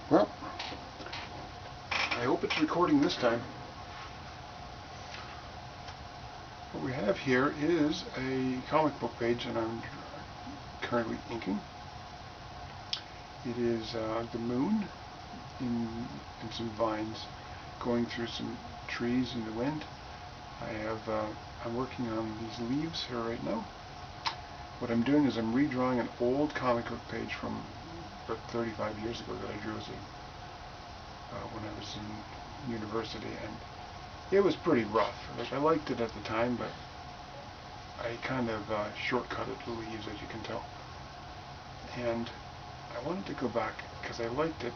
Well, I hope it's recording this time. What we have here is a comic book page that I'm currently inking. It is the moon in some vines going through some trees in the wind. I'm working on these leaves here right now. What I'm doing is I'm redrawing an old comic book page from about 35 years ago that I drew as when I was in university, and it was pretty rough. Like, I liked it at the time, but I kind of shortcutted the leaves, as you can tell. And I wanted to go back because I liked it,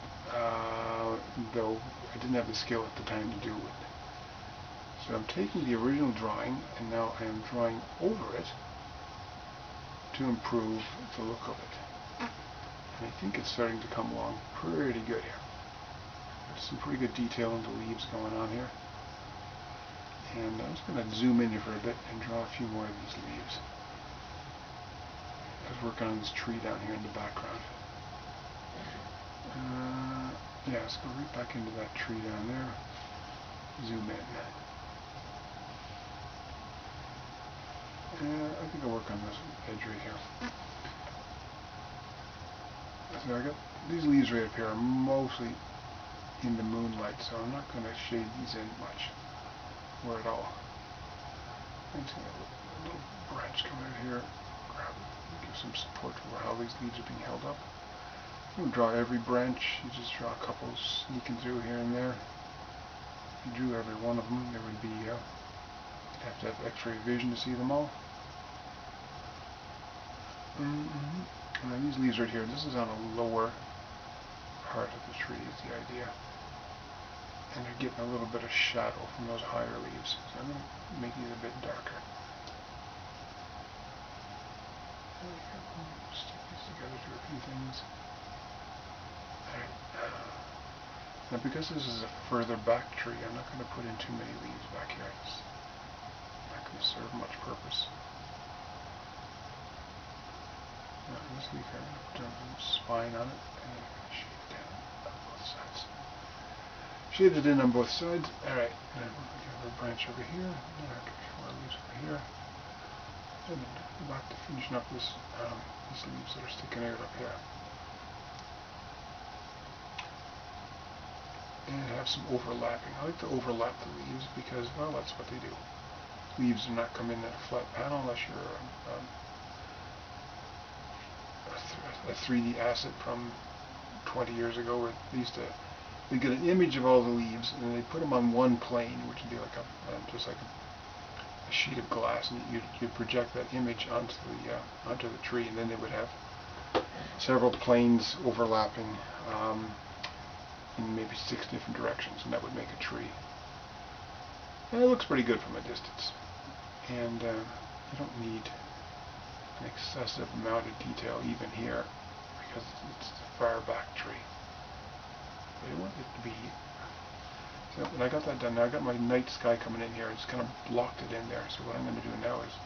though I didn't have the skill at the time to do it. So I'm taking the original drawing and now I am drawing over it to improve the look of it. And I think it's starting to come along pretty good here. There's some pretty good detail in the leaves going on here. And I'm just going to zoom in here for a bit and draw a few more of these leaves. I was working on this tree down here in the background. Yeah, let's go right back into that tree down there. Zoom in. I think I'll work on this edge right here. So I got these leaves right up here are mostly in the moonlight, so I'm not going to shade these in much or at all. I'm just going to have a little branch come out here, grab it, give some support for how these leaves are being held up. You don't draw every branch, you just draw a couple sneaking through here and there. If you drew every one of them, there would be, you'd have to have x-ray vision to see them all. And these leaves right here, this is on a lower part of the tree is the idea. And they're getting a little bit of shadow from those higher leaves. So I'm going to make these a bit darker. Stick these together to a few things. Alright. Now because this is a further back tree, I'm not going to put in too many leaves back here. It's not going to serve much purpose. This leaf here, I'm going to put some spine on it, and then I'm going to shade it down on both sides. Shade it in on both sides. Alright, and then we have a branch over here, and then I'll get a few more leaves over here. And then go back to finishing up these leaves that are sticking out up here. And have some overlapping. I like to overlap the leaves because, well, that's what they do. Leaves do not come in a flat panel unless you're a 3D asset from 20 years ago, where they get an image of all the leaves and they put them on one plane, which would be like just like a sheet of glass, and you'd project that image onto the tree, and then they would have several planes overlapping in maybe 6 different directions, and that would make a tree. And it looks pretty good from a distance, and you don't need an excessive amount of detail even here because it's a far back tree. But I want it to be. So when I got that done, now I got my night sky coming in here. I just kind of blocked it in there. So what I'm going to do now is,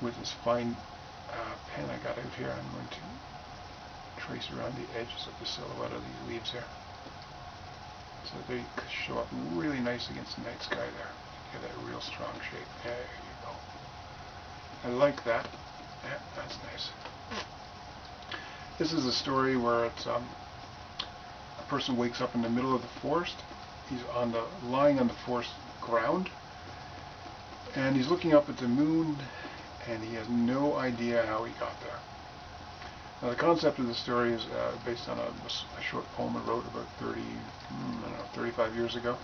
with this fine pen I got out here, I'm going to trace around the edges of the silhouette of these leaves here, so they show up really nice against the night sky there. Give that a real strong shape. There you go. I like that. Yeah, that's nice. This is a story where it's a person wakes up in the middle of the forest. He's lying on the forest ground, and he's looking up at the moon, and he has no idea how he got there. Now the concept of the story is based on a short poem I wrote about 35 years ago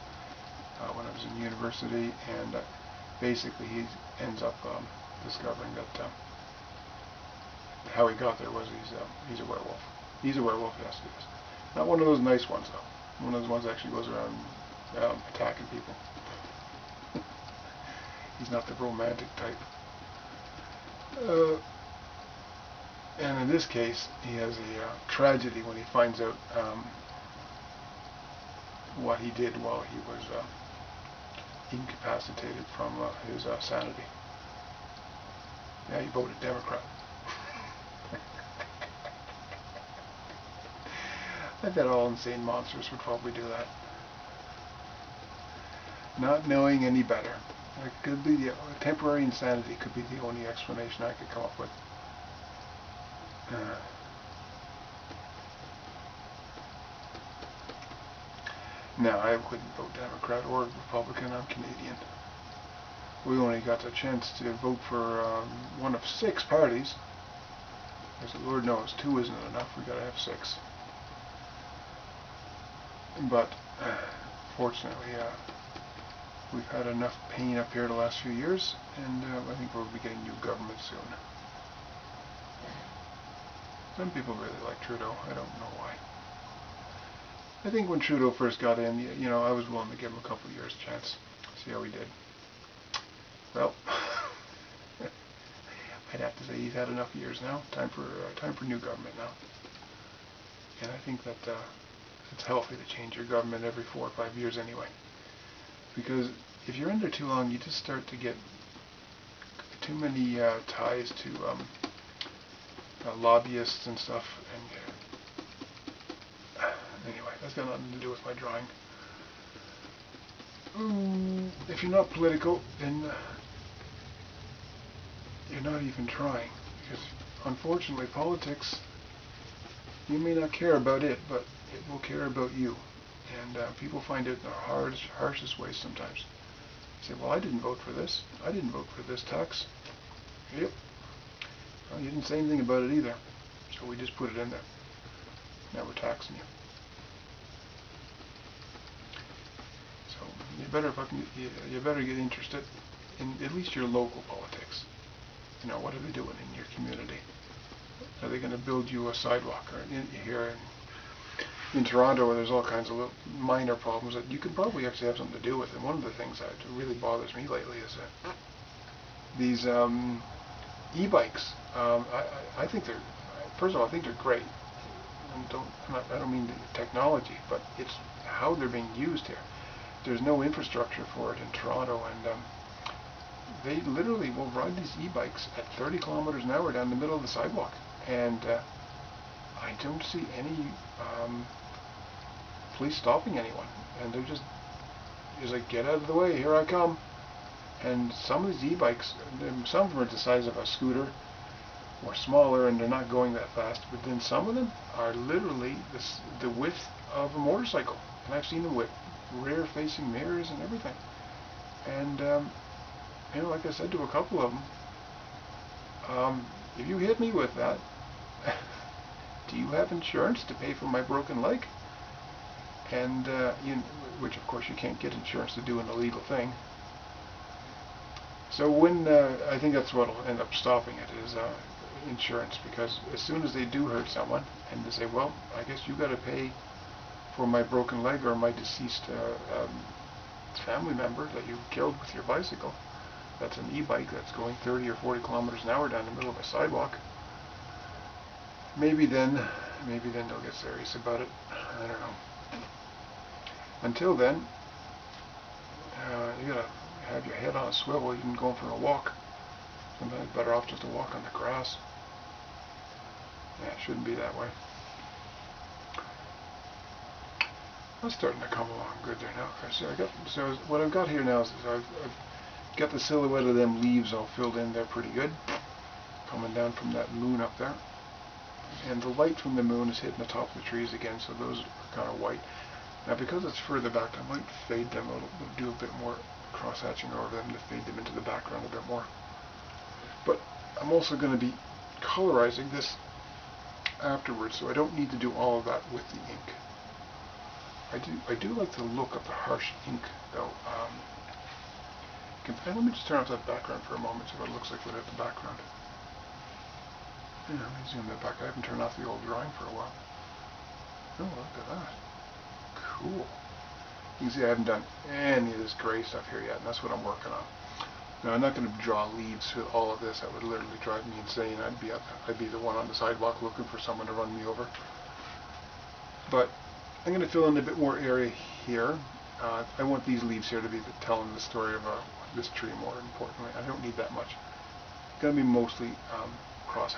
when I was in university, and basically he ends up discovering that how he got there was he's a werewolf. He's a werewolf, yes, he is. Not one of those nice ones, though. One of those ones that actually goes around attacking people. He's not the romantic type. And in this case, he has a tragedy when he finds out what he did while he was incapacitated from his sanity. Yeah, he voted Democrat. I bet all insane monsters would probably do that. Not knowing any better. It could be the temporary insanity could be the only explanation I could come up with. Now, I wouldn't vote Democrat or Republican. I'm Canadian. We only got a chance to vote for one of 6 parties. As the Lord knows, 2 isn't enough. We got to have 6. But fortunately, we've had enough pain up here the last few years, and I think we'll be getting new government soon. Some people really like Trudeau. I don't know why. I think when Trudeau first got in, you know, I was willing to give him a couple of years chance, see how he did. Well, I'd have to say he's had enough years now. Time for new government now. And I think that it's healthy to change your government every 4 or 5 years anyway. Because if you're in there too long, you just start to get too many ties to lobbyists and stuff. And anyway, that's got nothing to do with my drawing. If you're not political, then you're not even trying. Because unfortunately, politics, you may not care about it, but it will care about you. And people find it in the harshest ways sometimes. Say, well, I didn't vote for this. I didn't vote for this tax. Yep. Well, you didn't say anything about it either. So we just put it in there. Now we're taxing you. So you better get interested in at least your local politics. You know, what are they doing in your community? Are they going to build you a sidewalk? Or here in Toronto, where there's all kinds of little minor problems that you can probably actually have something to do with. And one of the things that really bothers me lately is these e-bikes. I think they're, first of all, I think they're great. And I don't mean the technology, but it's how they're being used here. There's no infrastructure for it in Toronto, and they literally will ride these e-bikes at 30 kilometers an hour down the middle of the sidewalk. And I don't see any police stopping anyone. And they're just like, get out of the way, here I come. And some of these e-bikes, some of them are the size of a scooter or smaller, and they're not going that fast. But then some of them are literally the width of a motorcycle. And I've seen them with rear-facing mirrors and everything. And you know, like I said to a couple of them, if you hit me with that, do you have insurance to pay for my broken leg? And which of course you can't get insurance to do an illegal thing. So when I think that's what will end up stopping it is insurance, because as soon as they do hurt someone and they say, well, I guess you got to pay for my broken leg or my deceased family member that you killed with your bicycle. That's an e-bike that's going 30 or 40 kilometers an hour down the middle of a sidewalk. Maybe then they'll get serious about it. I don't know. Until then, you gotta have your head on a swivel. Even going for a walk. Sometimes it's better off just to walk on the grass. Yeah, it shouldn't be that way. I'm starting to come along good there now. So what I've got here now is I've got the silhouette of them leaves all filled in there pretty good, coming down from that moon up there. And the light from the moon is hitting the top of the trees again, so those are kind of white. Now because it's further back, I might fade them a little, do a bit more cross-hatching over them to fade them into the background a bit more. But I'm also going to be colorizing this afterwards, so I don't need to do all of that with the ink. I do like the look of the harsh ink, though. Let me just turn off that background for a moment, see what it looks like without the background. Yeah, let me zoom that back. I haven't turned off the old drawing for a while. Oh, look at that. Cool. You can see I haven't done any of this gray stuff here yet, and that's what I'm working on. Now, I'm not going to draw leaves with all of this. That would literally drive me insane. I'd be the one on the sidewalk looking for someone to run me over. But I'm going to fill in a bit more area here. I want these leaves here to be telling the story of this tree more importantly. I don't need that much. It's going to be mostly cross